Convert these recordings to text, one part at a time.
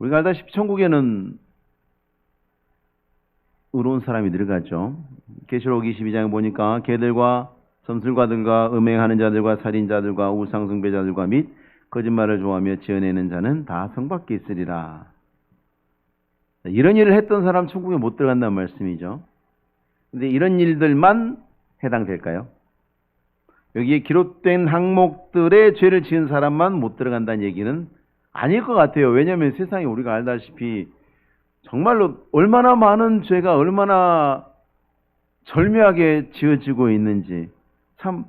우리가 알다시피 천국에는 의로운 사람이 들어가죠. 계시록 22장에 보니까 개들과 점술가들과 음행하는 자들과 살인자들과 우상숭배자들과 및 거짓말을 좋아하며 지어내는 자는 다 성밖에 있으리라. 이런 일을 했던 사람 천국에 못 들어간다는 말씀이죠. 근데 이런 일들만 해당될까요? 여기에 기록된 항목들의 죄를 지은 사람만 못 들어간다는 얘기는 아닐 것 같아요. 왜냐하면 세상에 우리가 알다시피 정말로 얼마나 많은 죄가 얼마나 절묘하게 지어지고 있는지, 참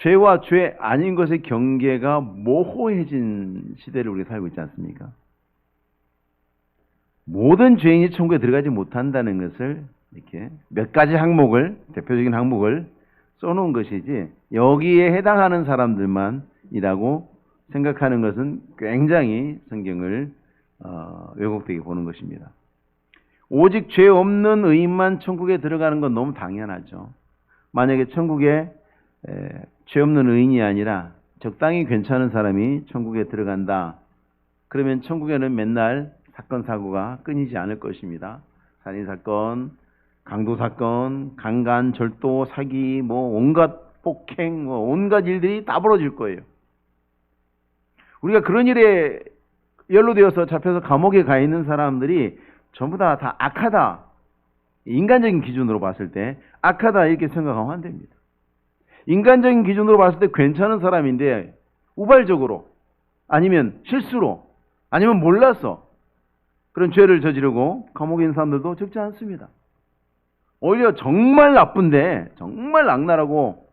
죄와 죄 아닌 것의 경계가 모호해진 시대를 우리가 살고 있지 않습니까? 모든 죄인이 천국에 들어가지 못한다는 것을 이렇게 몇 가지 항목을, 대표적인 항목을 써놓은 것이지, 여기에 해당하는 사람들만이라고 생각하는 것은 굉장히 성경을 왜곡되게 보는 것입니다. 오직 죄 없는 의인만 천국에 들어가는 건 너무 당연하죠. 만약에 천국에 죄 없는 의인이 아니라 적당히 괜찮은 사람이 천국에 들어간다. 그러면 천국에는 맨날 사건 사고가 끊이지 않을 것입니다. 살인사건, 강도사건, 강간, 절도, 사기, 온갖 폭행, 온갖 일들이 다 벌어질 거예요. 우리가 그런 일에 연루되어서 잡혀서 감옥에 가 있는 사람들이 전부 다 악하다. 인간적인 기준으로 봤을 때 악하다 이렇게 생각하면 안 됩니다. 인간적인 기준으로 봤을 때 괜찮은 사람인데 우발적으로 아니면 실수로 아니면 몰라서 그런 죄를 저지르고 감옥에 있는 사람들도 적지 않습니다. 오히려 정말 나쁜데 정말 악랄하고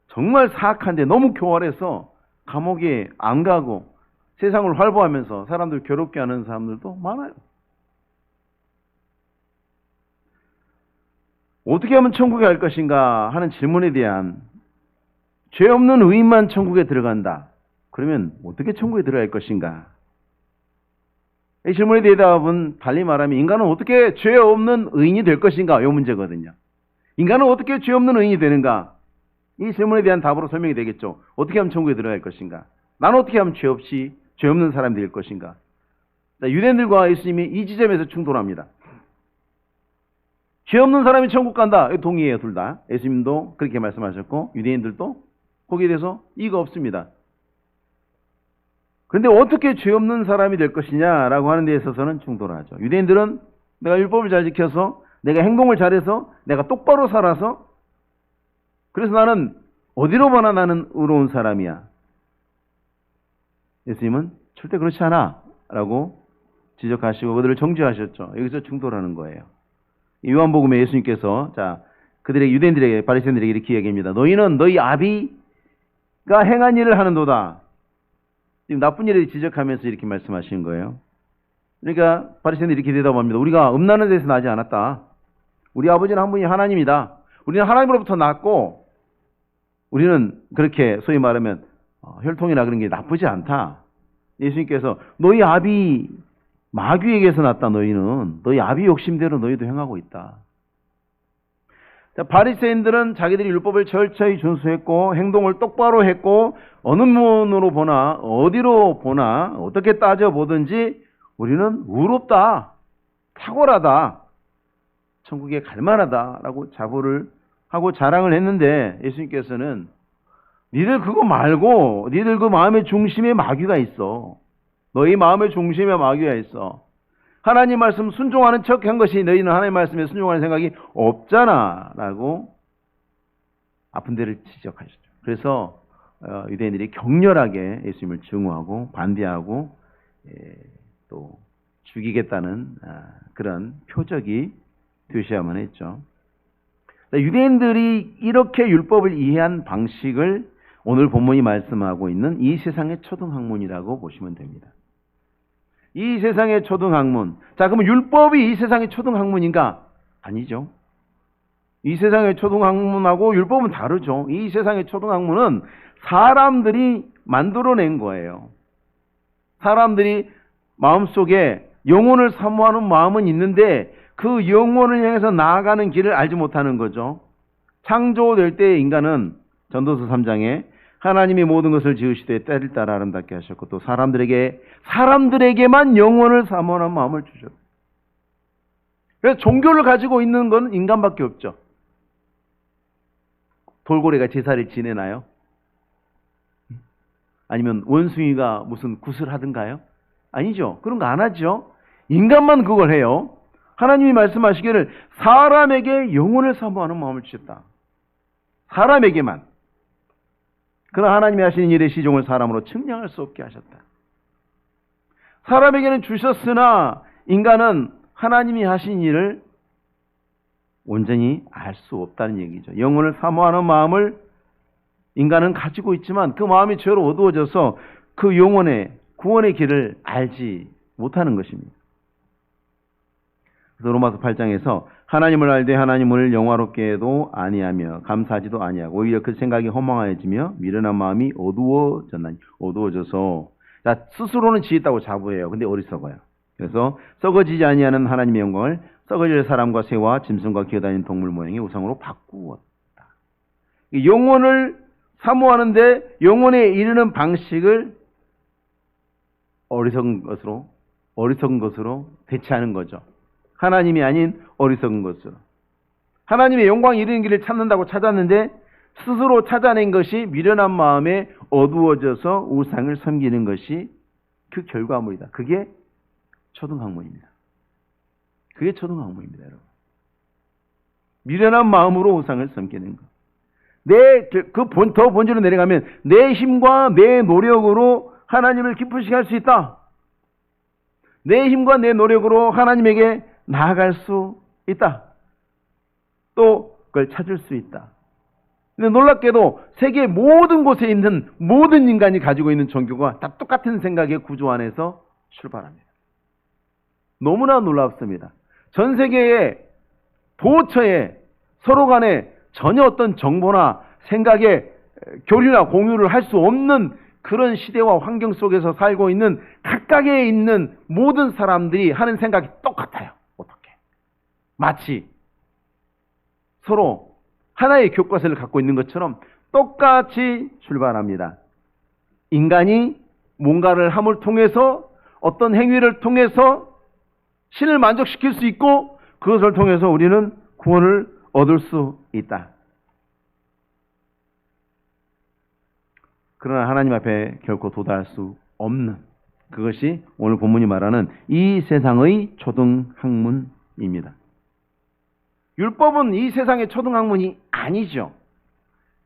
정말 사악한데 너무 교활해서 감옥에 안 가고 세상을 활보하면서 사람들 괴롭게 하는 사람들도 많아요. 어떻게 하면 천국에 갈 것인가 하는 질문에 대한, 죄 없는 의인만 천국에 들어간다. 그러면 어떻게 천국에 들어갈 것인가? 이 질문에 대답은 달리 말하면 인간은 어떻게 죄 없는 의인이 될 것인가? 이 문제거든요. 인간은 어떻게 죄 없는 의인이 되는가? 이 질문에 대한 답으로 설명이 되겠죠. 어떻게 하면 천국에 들어갈 것인가? 나는 어떻게 하면 죄 없는 사람이 될 것인가? 유대인들과 예수님이 이 지점에서 충돌합니다. 죄 없는 사람이 천국 간다. 동의해요, 둘 다. 예수님도 그렇게 말씀하셨고 유대인들도 거기에 대해서 이의가 없습니다. 그런데 어떻게 죄 없는 사람이 될 것이냐라고 하는 데 있어서는 충돌하죠. 유대인들은 내가 율법을 잘 지켜서 내가 행동을 잘해서 내가 똑바로 살아서 그래서 나는 어디로 보나 나는 의로운 사람이야. 예수님은 절대 그렇지 않아 라고 지적하시고 그들을 정죄하셨죠. 여기서 충돌하는 거예요. 요한복음에 예수님께서 그들에게, 유대인들에게, 바리새인들에게 이렇게 이야기합니다. 너희는 너희 아비가 행한 일을 하는도다. 지금 나쁜 일을 지적하면서 이렇게 말씀하시는 거예요. 그러니까 바리새인들이 이렇게 대답합니다. 우리가 음란한 데서 나지 않았다. 우리 아버지는 한 분이 하나님이다. 우리는 하나님으로부터 났고 우리는 그렇게 소위 말하면 혈통이나 그런 게 나쁘지 않다. 예수님께서 너희 아비 마귀에게서 났다. 너희는 너희 아비 욕심대로 너희도 행하고 있다. 바리새인들은 자기들이 율법을 철저히 준수했고 행동을 똑바로 했고 어느 면으로 보나 어디로 보나 어떻게 따져보든지 우리는 의롭다, 탁월하다, 천국에 갈 만하다라고 자부를 하고 자랑을 했는데 예수님께서는 니들 그거 말고 니들 그 마음의 중심에 마귀가 있어. 너희 마음의 중심에 마귀가 있어. 하나님 말씀 순종하는 척 한 것이 너희는 하나님 말씀에 순종하는 생각이 없잖아 라고 아픈 데를 지적하시죠. 그래서 유대인들이 격렬하게 예수님을 증오하고 반대하고 또 죽이겠다는 그런 표적이 되셔야만 했죠. 유대인들이 이렇게 율법을 이해한 방식을 오늘 본문이 말씀하고 있는 이 세상의 초등학문이라고 보시면 됩니다. 이 세상의 초등학문. 그러면 율법이 이 세상의 초등학문인가? 아니죠. 이 세상의 초등학문하고 율법은 다르죠. 이 세상의 초등학문은 사람들이 만들어낸 거예요. 사람들이 마음속에 영혼을 사모하는 마음은 있는데 그 영혼을 향해서 나아가는 길을 알지 못하는 거죠. 창조될 때 인간은 전도서 3장에 하나님이 모든 것을 지으시되 때를 따라 아름답게 하셨고 또 사람들에게만 영혼을 사모하는 마음을 주셨다. 그래서 종교를 가지고 있는 건 인간밖에 없죠. 돌고래가 제사를 지내나요? 아니면 원숭이가 무슨 굿을 하든가요? 아니죠. 그런 거 안 하죠. 인간만 그걸 해요. 하나님이 말씀하시기를 사람에게 영혼을 사모하는 마음을 주셨다. 사람에게만. 그러나 하나님이 하시는 일의 시종을 사람으로 측량할 수 없게 하셨다. 사람에게는 주셨으나 인간은 하나님이 하신 일을 온전히 알 수 없다는 얘기죠. 영혼을 사모하는 마음을 인간은 가지고 있지만 그 마음이 죄로 어두워져서 그 영혼의 구원의 길을 알지 못하는 것입니다. 그래서 로마서 8장에서 하나님을 알되 하나님을 영화롭게 해도 아니하며 감사하지도 아니하고 오히려 그 생각이 허망해지며 미련한 마음이 어두워져서 스스로는 지었다고 자부해요. 근데 어리석어요. 그래서 썩어지지 아니하는 하나님의 영광을 썩어질 사람과 새와 짐승과 기어다니는 동물 모양의 우상으로 바꾸었다. 영혼을 사모하는데 영혼에 이르는 방식을 어리석은 것으로 대체하는 거죠. 하나님이 아닌 어리석은 것으로. 하나님의 영광이 이르는 길을 찾는다고 찾았는데 스스로 찾아낸 것이 미련한 마음에 어두워져서 우상을 섬기는 것이 그 결과물이다. 그게 초등학문입니다. 그게 초등학문입니다, 여러분. 미련한 마음으로 우상을 섬기는 것. 더 본질로 내려가면 내 힘과 내 노력으로 하나님을 기쁘시게 할 수 있다. 내 힘과 내 노력으로 하나님에게 나아갈 수 있다. 또 그걸 찾을 수 있다. 근데 놀랍게도 세계 모든 곳에 있는 모든 인간이 가지고 있는 종교가 다 똑같은 생각의 구조 안에서 출발합니다. 너무나 놀랍습니다. 전 세계의 도처에 서로 간에 전혀 어떤 정보나 생각의 교류나 공유를 할 수 없는 그런 시대와 환경 속에서 살고 있는 각각에 있는 모든 사람들이 하는 생각이 똑같아요. 어떻게? 마치 서로 하나의 교과서를 갖고 있는 것처럼 똑같이 출발합니다. 인간이 뭔가를 함을 통해서 어떤 행위를 통해서 신을 만족시킬 수 있고 그것을 통해서 우리는 구원을 얻을 수 있다. 그러나 하나님 앞에 결코 도달할 수 없는 그것이 오늘 본문이 말하는 이 세상의 초등학문입니다. 율법은 이 세상의 초등학문이 아니죠.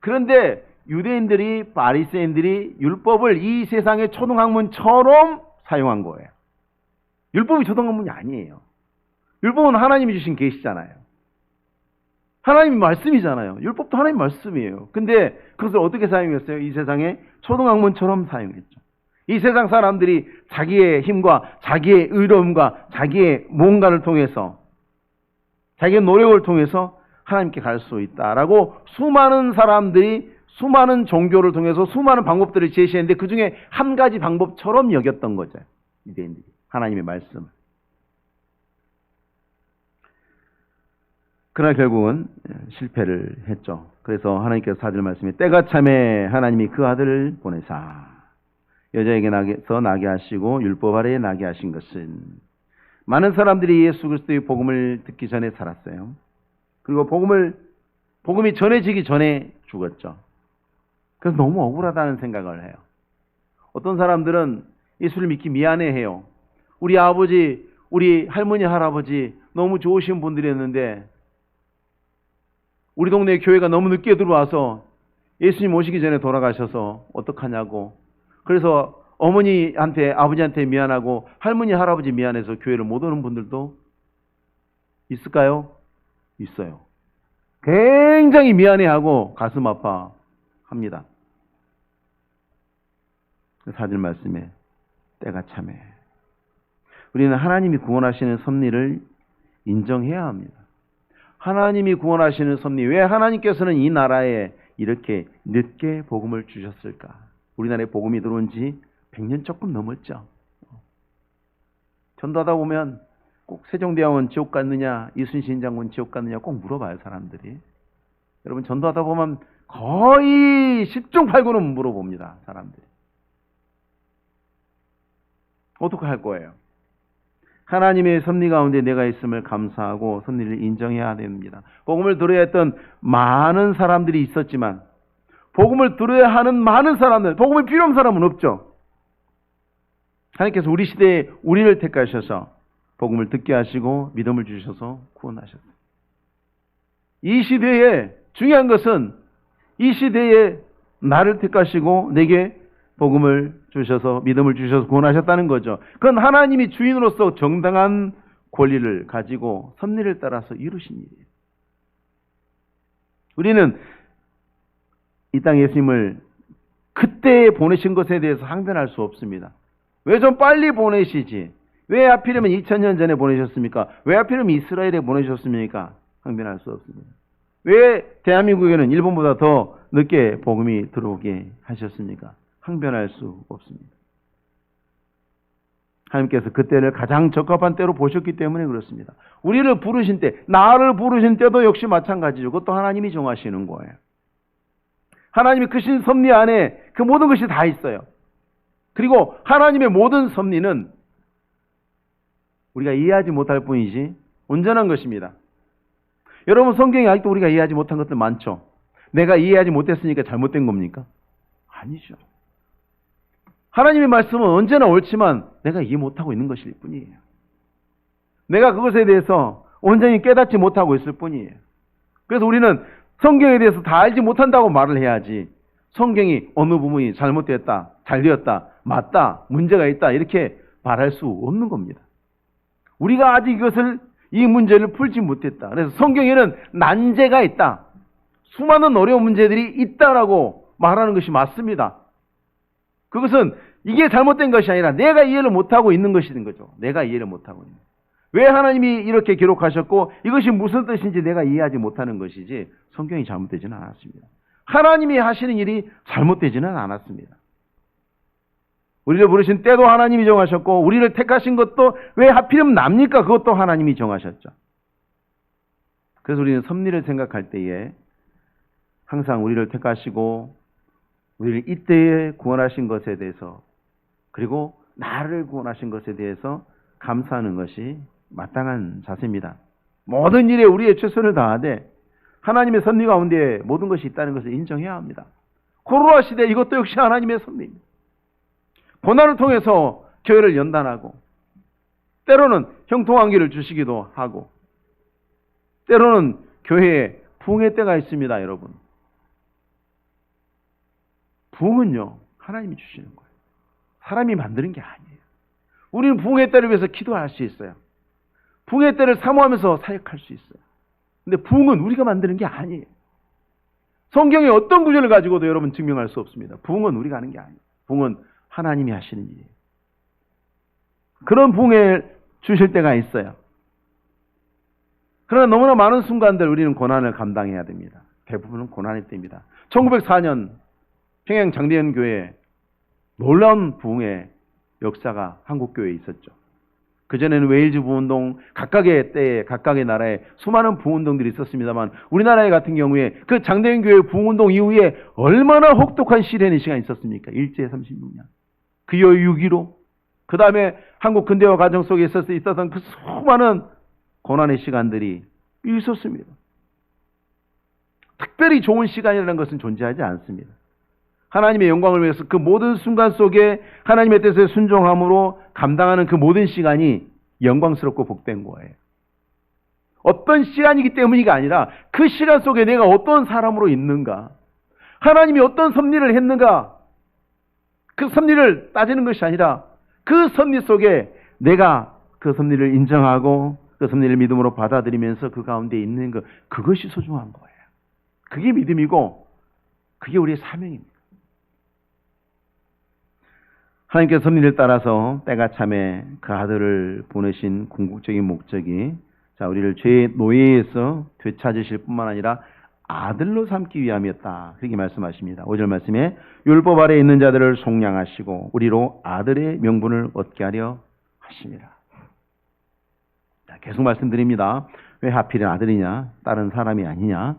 그런데 유대인들이 바리새인들이 율법을 이 세상의 초등학문처럼 사용한 거예요. 율법이 초등학문이 아니에요. 율법은 하나님이 주신 계시잖아요. 하나님의 말씀이잖아요. 율법도 하나님의 말씀이에요. 근데 그것을 어떻게 사용했어요? 이 세상의 초등학문처럼 사용했죠. 이 세상 사람들이 자기의 힘과 자기의 의로움과 자기의 뭔가를 통해서 자기의 노력을 통해서 하나님께 갈 수 있다라고 수많은 사람들이 수많은 종교를 통해서 수많은 방법들을 제시했는데 그 중에 한 가지 방법처럼 여겼던 거죠. 유대인들이 하나님의 말씀을. 그러나 결국은 실패를 했죠. 그래서 하나님께서 4절 말씀에 때가 참에 하나님이 그 아들을 보내사 여자에게서 나게 하시고 율법 아래에 나게 하신 것은 많은 사람들이 예수 그리스도의 복음을 듣기 전에 살았어요. 그리고 복음이 전해지기 전에 죽었죠. 그래서 너무 억울하다는 생각을 해요. 어떤 사람들은 예수를 믿기 미안해해요. 우리 아버지, 우리 할머니, 할아버지 너무 좋으신 분들이었는데 우리 동네 교회가 너무 늦게 들어와서 예수님 오시기 전에 돌아가셔서 어떡하냐고. 그래서 어머니한테, 아버지한테 미안하고 할머니, 할아버지 미안해서 교회를 못 오는 분들도 있을까요? 있어요. 굉장히 미안해하고 가슴 아파합니다. 4절 말씀에 때가 참에 우리는 하나님이 구원하시는 섭리를 인정해야 합니다. 하나님이 구원하시는 섭리, 왜 하나님께서는 이 나라에 이렇게 늦게 복음을 주셨을까? 우리나라에 복음이 들어온 지 100년 조금 넘었죠. 전도하다 보면 꼭 세종대왕은 지옥 갔느냐, 이순신 장군 지옥 갔느냐 꼭 물어봐요, 사람들이. 여러분 전도하다 보면 거의 10중 8구는 물어봅니다. 사람들이. 어떻게 할 거예요? 하나님의 섭리 가운데 내가 있음을 감사하고 섭리를 인정해야 됩니다. 복음을 들어야 했던 많은 사람들이 있었지만 복음을 들어야 하는 많은 사람들, 복음이 필요 없는 사람은 없죠. 하나님께서 우리 시대에 우리를 택하셔서 복음을 듣게 하시고 믿음을 주셔서 구원하셨어요. 이 시대에 중요한 것은 이 시대에 나를 택하시고 내게 복음을 주셔서 믿음을 주셔서 구원하셨다는 거죠. 그건 하나님이 주인으로서 정당한 권리를 가지고 섭리를 따라서 이루신 일이에요. 우리는 이 땅에 예수님을 그때 보내신 것에 대해서 항변할 수 없습니다. 왜 좀 빨리 보내시지? 왜 하필이면 2000년 전에 보내셨습니까? 왜 하필이면 이스라엘에 보내셨습니까? 항변할 수 없습니다. 왜 대한민국에는 일본보다 더 늦게 복음이 들어오게 하셨습니까? 항변할 수 없습니다. 하나님께서 그때를 가장 적합한 때로 보셨기 때문에 그렇습니다. 우리를 부르신 때, 나를 부르신 때도 역시 마찬가지죠. 그것도 하나님이 정하시는 거예요. 하나님이 크신 섭리 안에 그 모든 것이 다 있어요. 그리고 하나님의 모든 섭리는 우리가 이해하지 못할 뿐이지 온전한 것입니다. 여러분, 성경에 아직도 우리가 이해하지 못한 것들 많죠? 내가 이해하지 못했으니까 잘못된 겁니까? 아니죠. 하나님의 말씀은 언제나 옳지만 내가 이해 못하고 있는 것일 뿐이에요. 내가 그것에 대해서 온전히 깨닫지 못하고 있을 뿐이에요. 그래서 우리는 성경에 대해서 다 알지 못한다고 말을 해야지, 성경이 어느 부분이 잘못됐다, 잘되었다, 맞다, 문제가 있다 이렇게 말할 수 없는 겁니다. 우리가 아직 이 문제를 풀지 못했다. 그래서 성경에는 난제가 있다, 수많은 어려운 문제들이 있다라고 말하는 것이 맞습니다. 그것은 이게 잘못된 것이 아니라 내가 이해를 못하고 있는 것인 거죠. 내가 이해를 못하고 있는 거예요. 왜 하나님이 이렇게 기록하셨고 이것이 무슨 뜻인지 내가 이해하지 못하는 것이지 성경이 잘못되지는 않았습니다. 하나님이 하시는 일이 잘못되지는 않았습니다. 우리를 부르신 때도 하나님이 정하셨고 우리를 택하신 것도 왜 하필이면 납니까? 그것도 하나님이 정하셨죠. 그래서 우리는 섭리를 생각할 때에 항상 우리를 택하시고 우리를 이때에 구원하신 것에 대해서, 그리고 나를 구원하신 것에 대해서 감사하는 것이 마땅한 자세입니다. 모든 일에 우리의 최선을 다하되 하나님의 섭리 가운데 모든 것이 있다는 것을 인정해야 합니다. 코로나 시대 이것도 역시 하나님의 섭리입니다. 고난을 통해서 교회를 연단하고 때로는 형통한 길을 주시기도 하고 때로는 교회에 부흥의 때가 있습니다. 여러분, 부흥은요 하나님이 주시는 거예요. 사람이 만드는 게 아니에요. 우리는 부흥의 때를 위해서 기도할 수 있어요. 부흥의 때를 사모하면서 사역할 수 있어요. 근데 부흥은 우리가 만드는 게 아니에요. 성경의 어떤 구절을 가지고도 여러분 증명할 수 없습니다. 부흥은 우리가 하는 게 아니에요. 부흥은 하나님이 하시는 일이에요. 그런 부흥을 주실 때가 있어요. 그러나 너무나 많은 순간들 우리는 고난을 감당해야 됩니다. 대부분은 고난일 때입니다. 1904년 평양 장대현 교회에 놀라운 부흥의 역사가 한국 교회에 있었죠. 그전에는 웨일즈 부운동, 각각의 때에 각각의 나라에 수많은 부운동들이 있었습니다만 우리나라 같은 경우에 그 장대현 교회 부운동 이후에 얼마나 혹독한 시련의 시간이 있었습니까? 일제 36년. 그 이후 6.15, 그 다음에 한국 근대화 과정 속에 있었던 그 수많은 고난의 시간들이 있었습니다. 특별히 좋은 시간이라는 것은 존재하지 않습니다. 하나님의 영광을 위해서 그 모든 순간 속에 하나님의 뜻에 순종함으로 감당하는 그 모든 시간이 영광스럽고 복된 거예요. 어떤 시간이기 때문이가 아니라 그 시간 속에 내가 어떤 사람으로 있는가, 하나님이 어떤 섭리를 했는가, 그 섭리를 따지는 것이 아니라 그 섭리 속에 내가 그 섭리를 인정하고 그 섭리를 믿음으로 받아들이면서 그 가운데 있는 것, 그것이 소중한 거예요. 그게 믿음이고 그게 우리의 사명입니다. 하나님께서 섭리를 따라서 때가 참에 그 아들을 보내신 궁극적인 목적이 우리를 죄의 노예에서 되찾으실 뿐만 아니라 아들로 삼기 위함이었다. 그렇게 말씀하십니다. 5절 말씀에 율법 아래에 있는 자들을 속량하시고 우리로 아들의 명분을 얻게 하려 하십니다. 계속 말씀드립니다. 왜 하필은 아들이냐? 다른 사람이 아니냐?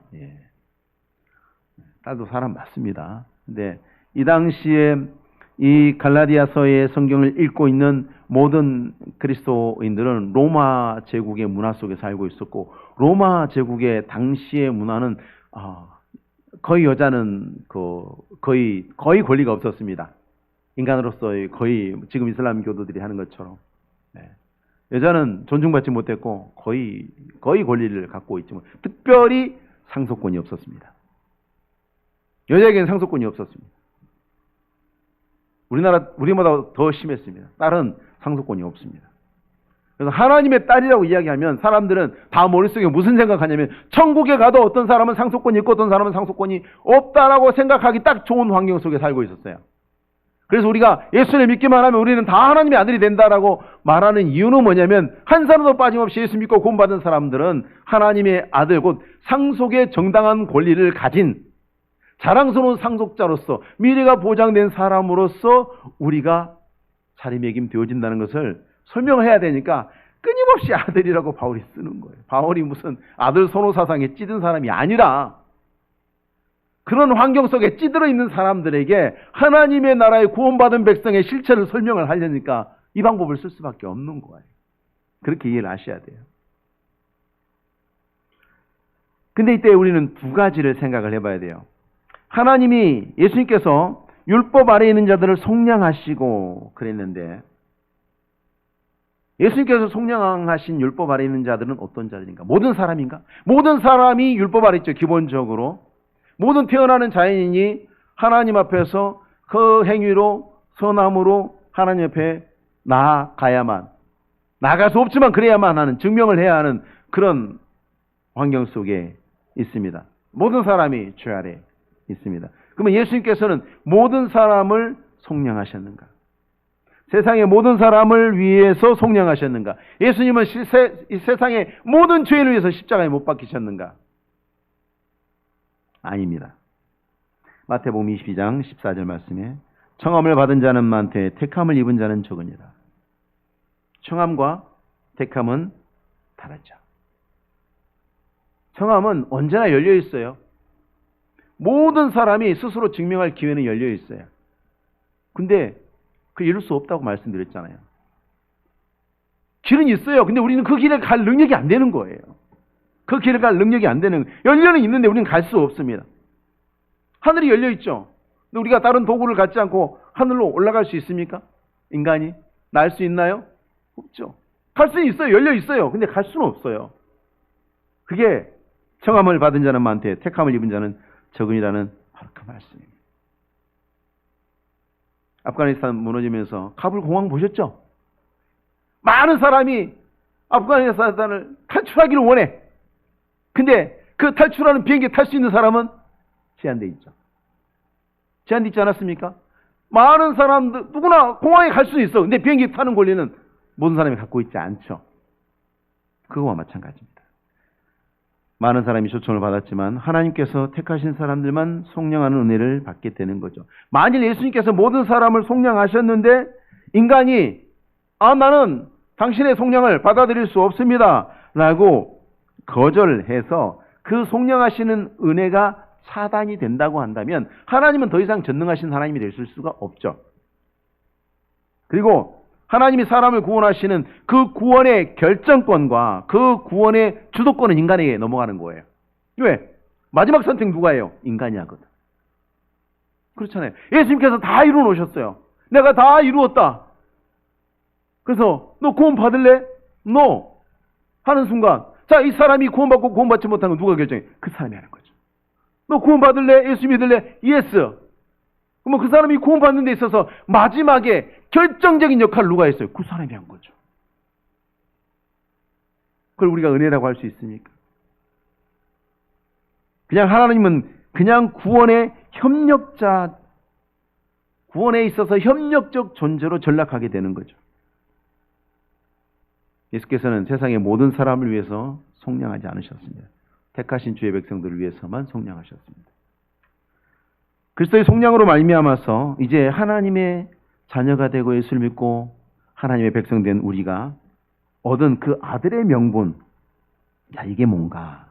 딸도 사람 맞습니다. 근데 이 당시에 이 갈라디아서의 성경을 읽고 있는 모든 그리스도인들은 로마 제국의 문화 속에 살고 있었고, 로마 제국의 당시의 문화는 거의 여자는 거의 권리가 없었습니다. 인간으로서의 거의 지금 이슬람 교도들이 하는 것처럼 여자는 존중받지 못했고 거의 권리를 갖고 있지만 특별히 상속권이 없었습니다. 여자에게는 상속권이 없었습니다. 우리보다 더 심했습니다. 딸은 상속권이 없습니다. 그래서 하나님의 딸이라고 이야기하면 사람들은 다 머릿속에 무슨 생각하냐면 천국에 가도 어떤 사람은 상속권이 있고 어떤 사람은 상속권이 없다라고 생각하기 딱 좋은 환경 속에 살고 있었어요. 그래서 우리가 예수를 믿기만 하면 우리는 다 하나님의 아들이 된다라고 말하는 이유는 뭐냐면 한 사람도 빠짐없이 예수 믿고 구원받은 사람들은 하나님의 아들, 곧 상속의 정당한 권리를 가진 자랑스러운 상속자로서 미래가 보장된 사람으로서 우리가 자리매김 되어진다는 것을 설명해야 되니까 끊임없이 아들이라고 바울이 쓰는 거예요. 바울이 무슨 아들 선호 사상에 찌든 사람이 아니라 그런 환경 속에 찌들어 있는 사람들에게 하나님의 나라의 구원받은 백성의 실체를 설명을 하려니까 이 방법을 쓸 수밖에 없는 거예요. 그렇게 이해를 하셔야 돼요. 근데 이때 우리는 두 가지를 생각을 해봐야 돼요. 하나님이 예수님께서 율법 아래에 있는 자들을 속량하시고 그랬는데 예수님께서 속량하신 율법 아래에 있는 자들은 어떤 자들인가? 모든 사람인가? 모든 사람이 율법 아래 있죠. 기본적으로 모든 태어나는 자연인이 하나님 앞에서 그 행위로 선함으로 하나님 앞에 나아가야만, 나아갈 수 없지만 그래야만 하는, 증명을 해야 하는 그런 환경 속에 있습니다. 모든 사람이 죄 아래 있습니다. 그러면 예수님께서는 모든 사람을 속량하셨는가? 세상의 모든 사람을 위해서 속량하셨는가? 예수님은 이 세상의 모든 죄인을 위해서 십자가에 못 박히셨는가? 아닙니다. 마태복음 22장 14절 말씀에 청함을 받은 자는 많되 택함을 입은 자는 적으니라. 청함과 택함은 다르죠. 청함은 언제나 열려 있어요. 모든 사람이 스스로 증명할 기회는 열려 있어요. 근데 그 이룰 수 없다고 말씀드렸잖아요. 길은 있어요. 근데 우리는 그 길을 갈 능력이 안 되는 거예요. 그 길을 갈 능력이 안 되는, 열려는 있는데 우리는 갈 수 없습니다. 하늘이 열려 있죠. 근데 우리가 다른 도구를 갖지 않고 하늘로 올라갈 수 있습니까? 인간이 날 수 있나요? 없죠. 갈 수는 있어요. 열려 있어요. 근데 갈 수는 없어요. 그게 청함을 받은 자는 많되 택함을 입은 자는 적으니라는 바로 그 말씀입니다. 아프가니스탄 무너지면서 카불 공항 보셨죠? 많은 사람이 아프가니스탄을 탈출하기를 원해. 근데 그 탈출하는 비행기 탈 수 있는 사람은 제한되어 있죠. 제한되어 있지 않았습니까? 많은 사람들 누구나 공항에 갈 수는 있어. 근데 비행기 타는 권리는 모든 사람이 갖고 있지 않죠. 그거와 마찬가지입니다. 많은 사람이 초청을 받았지만 하나님께서 택하신 사람들만 속량하는 은혜를 받게 되는 거죠. 만일 예수님께서 모든 사람을 속량하셨는데 인간이 나는 당신의 속량을 받아들일 수 없습니다 라고 거절해서 그 속량하시는 은혜가 차단이 된다고 한다면 하나님은 더 이상 전능하신 하나님이 되실 수가 없죠. 그리고 하나님이 사람을 구원하시는 그 구원의 결정권과 그 구원의 주도권은 인간에게 넘어가는 거예요. 왜? 마지막 선택 누가 해요? 인간이 하거든. 그렇잖아요. 예수님께서 다 이루어 놓으셨어요. 내가 다 이루었다. 그래서 너 구원 받을래? No. 하는 순간 자, 이 사람이 구원받고 구원받지 못한 건 누가 결정해? 그 사람이 하는 거죠. 너 구원받을래? 예수 믿을래? Yes. 그러면 그 사람이 구원받는 데 있어서 마지막에 결정적인 역할을 누가 했어요? 그 사람이 한 거죠. 그걸 우리가 은혜라고 할 수 있습니까? 그냥 하나님은 그냥 구원의 협력자, 구원에 있어서 협력적 존재로 전락하게 되는 거죠. 예수께서는 세상의 모든 사람을 위해서 속량하지 않으셨습니다. 택하신 주의 백성들을 위해서만 속량하셨습니다. 그리스도의 속량으로 말미암아서 이제 하나님의 자녀가 되고 예수를 믿고 하나님의 백성 된 우리가 얻은 그 아들의 명분, 자, 이게 뭔가?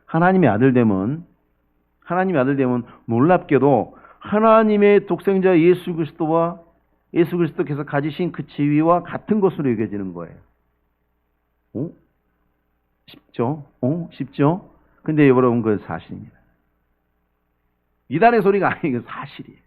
하나님의 아들됨은 하나님의 아들 되면 놀랍게도 하나님의 독생자 예수 그리스도와 예수 그리스도께서 가지신 그 지위와 같은 것으로 여겨지는 거예요. 쉽죠? 쉽죠? 근데 여러분, 그건 사실입니다. 이단의 소리가 아니고 사실이에요.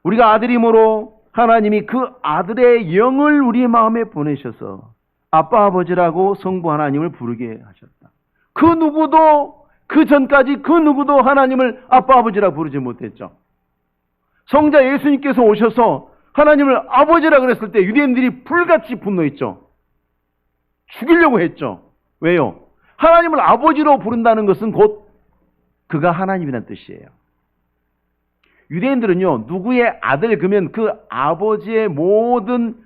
우리가 아들임으로 하나님이 그 아들의 영을 우리의 마음에 보내셔서 아빠 아버지라고 성부 하나님을 부르게 하셨다. 그 누구도 그 전까지 그 누구도 하나님을 아빠 아버지라 부르지 못했죠. 성자 예수님께서 오셔서 하나님을 아버지라 그랬을 때 유대인들이 불같이 분노했죠. 죽이려고 했죠. 왜요? 하나님을 아버지로 부른다는 것은 곧 그가 하나님이라는 뜻이에요. 유대인들은요, 누구의 아들 그러면 그 아버지의 모든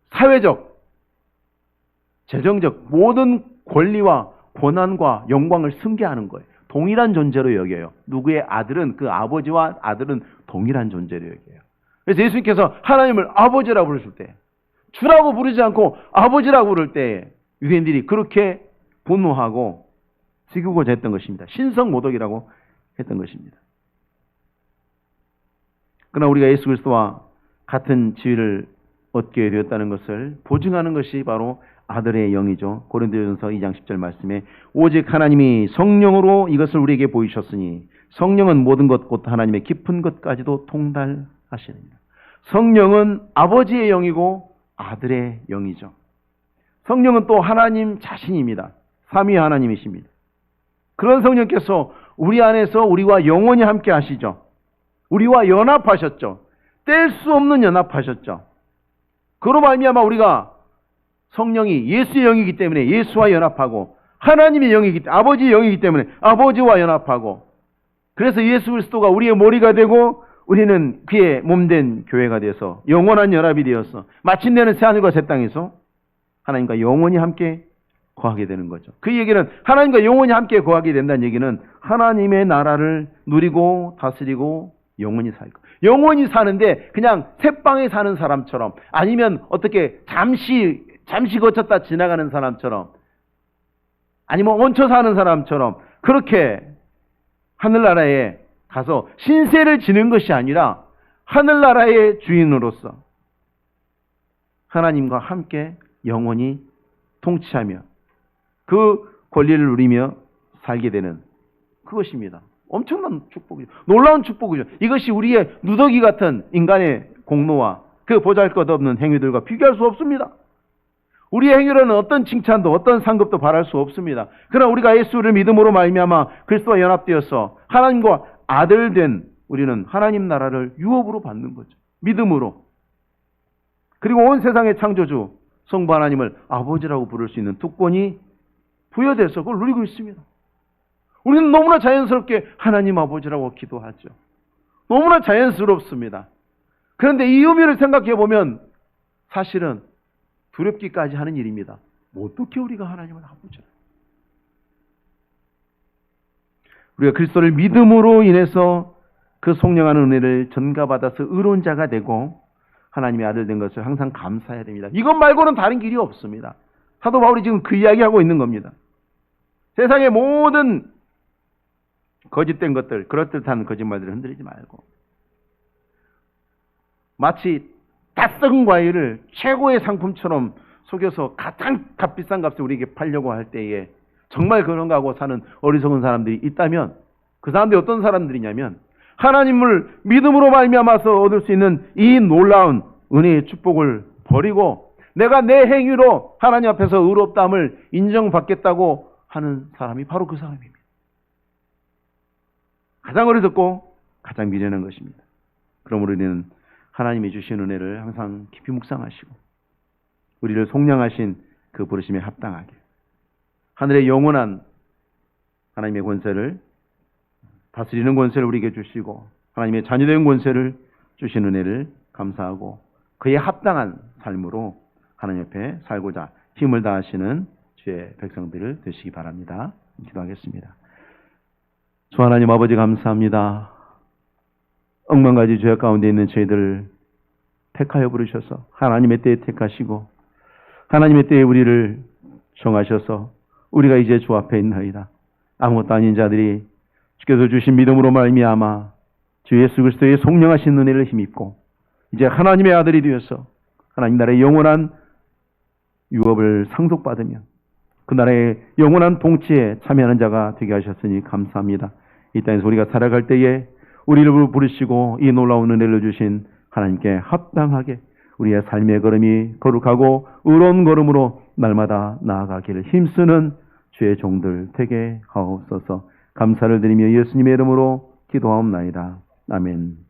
사회적, 재정적 모든 권리와 권한과 영광을 승계하는 거예요. 동일한 존재로 여겨요. 누구의 아들은 그 아버지와 아들은 동일한 존재로 여겨요. 그래서 예수님께서 하나님을 아버지라고 부르실 때, 주라고 부르지 않고 아버지라고 부를 때 유대인들이 그렇게 분노하고 지키고자 했던 것입니다. 신성모독이라고 했던 것입니다. 그러나 우리가 예수 그리스도와 같은 지위를 얻게 되었다는 것을 보증하는 것이 바로 아들의 영이죠. 고린도전서 2장 10절 말씀에 오직 하나님이 성령으로 이것을 우리에게 보이셨으니 성령은 모든 것 곧 하나님의 깊은 것까지도 통달하시느니라. 성령은 아버지의 영이고 아들의 영이죠. 성령은 또 하나님 자신입니다. 삼위 하나님이십니다. 그런 성령께서 우리 안에서 우리와 영원히 함께 하시죠. 우리와 연합하셨죠. 뗄 수 없는 연합하셨죠. 그로 말미암아 우리가 성령이 예수의 영이기 때문에 예수와 연합하고 하나님의 영이기 때문에 아버지의 영이기 때문에 아버지와 연합하고 그래서 예수 그리스도가 우리의 머리가 되고 우리는 그의 몸된 교회가 돼서 영원한 연합이 되어서 마침내는 새하늘과 새 땅에서 하나님과 영원히 함께 거하게 되는 거죠. 그 얘기는 하나님과 영원히 함께 거하게 된다는 얘기는 하나님의 나라를 누리고 다스리고 영원히 살 거. 영원히 사는데 그냥 새방에 사는 사람처럼 아니면 어떻게 잠시 거쳤다 지나가는 사람처럼 아니면 얹혀 사는 사람처럼 그렇게 하늘나라에 가서 신세를 지는 것이 아니라 하늘나라의 주인으로서 하나님과 함께 영원히 통치하며 그 권리를 누리며 살게 되는 그것입니다. 엄청난 축복이죠. 놀라운 축복이죠. 이것이 우리의 누더기 같은 인간의 공로와 그 보잘것없는 행위들과 비교할 수 없습니다. 우리의 행위로는 어떤 칭찬도 어떤 상급도 바랄 수 없습니다. 그러나 우리가 예수를 믿음으로 말미암아 그리스도와 연합되어서 하나님과 아들 된 우리는 하나님 나라를 유업으로 받는 거죠. 믿음으로. 그리고 온 세상의 창조주 성부 하나님을 아버지라고 부를 수 있는 특권이 부여돼서 그걸 누리고 있습니다. 우리는 너무나 자연스럽게 하나님 아버지라고 기도하죠. 너무나 자연스럽습니다. 그런데 이 의미를 생각해 보면 사실은 두렵기까지 하는 일입니다. 어떻게 우리가 하나님을 아버지라? 우리가 그리스도를 믿음으로 인해서 그 속량하는 은혜를 전가받아서 의로운 자가 되고 하나님의 아들 된 것을 항상 감사해야 됩니다. 이것 말고는 다른 길이 없습니다. 사도 바울이 지금 그 이야기하고 있는 겁니다. 세상의 모든 거짓된 것들, 그럴듯한 거짓말들을 흔들리지 말고 마치 다 썩은 과일을 최고의 상품처럼 속여서 가장 값비싼 값에 우리에게 팔려고 할 때에 정말 그런가 하고 사는 어리석은 사람들이 있다면 그 사람들이 어떤 사람들이냐면 하나님을 믿음으로 말미암아서 얻을 수 있는 이 놀라운 은혜의 축복을 버리고 내가 내 행위로 하나님 앞에서 의롭다함을 인정받겠다고 하는 사람이 바로 그 사람입니다. 가장 어리석고 가장 미련한 것입니다. 그러므로 우리는 하나님이 주신 은혜를 항상 깊이 묵상하시고 우리를 속량하신 그 부르심에 합당하게 하늘의 영원한 하나님의 권세를 다스리는 권세를 우리에게 주시고 하나님의 자녀된 권세를 주신 은혜를 감사하고 그에 합당한 삶으로 하나님 옆에 살고자 힘을 다하시는 주의 백성들을 되시기 바랍니다. 기도하겠습니다. 주 하나님 아버지 감사합니다. 억만가지 죄악 가운데 있는 저희들을 택하여 부르셔서 하나님의 때에 택하시고 하나님의 때에 우리를 정하셔서 우리가 이제 주 앞에 있나이다. 아무것도 아닌 자들이 주께서 주신 믿음으로 말미암아 주 예수 그리스도의 성령하신 은혜를 힘입고 이제 하나님의 아들이 되어서 하나님 나라의 영원한 유업을 상속받으며 그 나라의 영원한 통치에 참여하는 자가 되게 하셨으니 감사합니다. 이 땅에서 우리가 살아갈 때에 우리를 부르시고 이 놀라운 은혜를 주신 하나님께 합당하게 우리의 삶의 걸음이 거룩하고 의로운 걸음으로 날마다 나아가기를 힘쓰는 주의 종들 되게 하옵소서. 감사를 드리며 예수님의 이름으로 기도하옵나이다. 아멘.